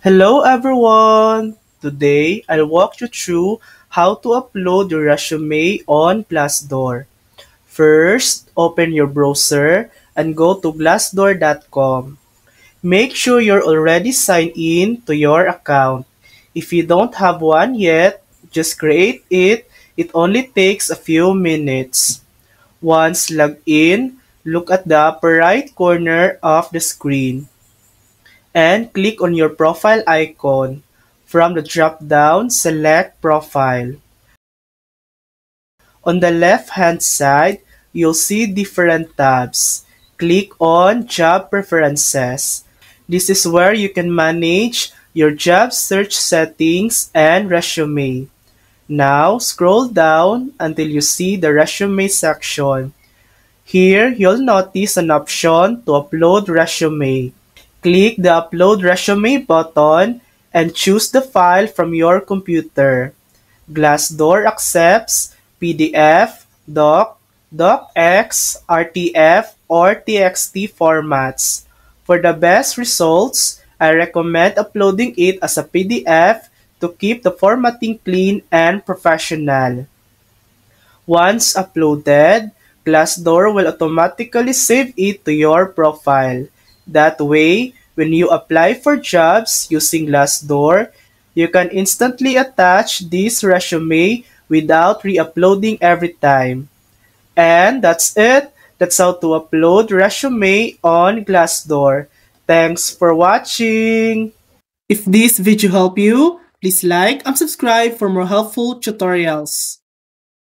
Hello everyone! Today, I'll walk you through how to upload your resume on Glassdoor. First, open your browser and go to glassdoor.com. Make sure you're already signed in to your account. If you don't have one yet, just create it. It only takes a few minutes. Once logged in, look at the upper right corner of the screen and click on your profile icon. From the drop-down, select Profile. On the left-hand side, you'll see different tabs. Click on Job Preferences. This is where you can manage your job search settings and resume. Now, scroll down until you see the resume section. Here, you'll notice an option to upload resume. Click the Upload Resume button and choose the file from your computer. Glassdoor accepts PDF, Doc, DocX, RTF, or TXT formats. For the best results, I recommend uploading it as a PDF to keep the formatting clean and professional. Once uploaded, Glassdoor will automatically save it to your profile. That way, when you apply for jobs using Glassdoor, you can instantly attach this resume without re-uploading every time. And that's it. That's how to upload resume on Glassdoor. Thanks for watching. If this video helped you, please like and subscribe for more helpful tutorials.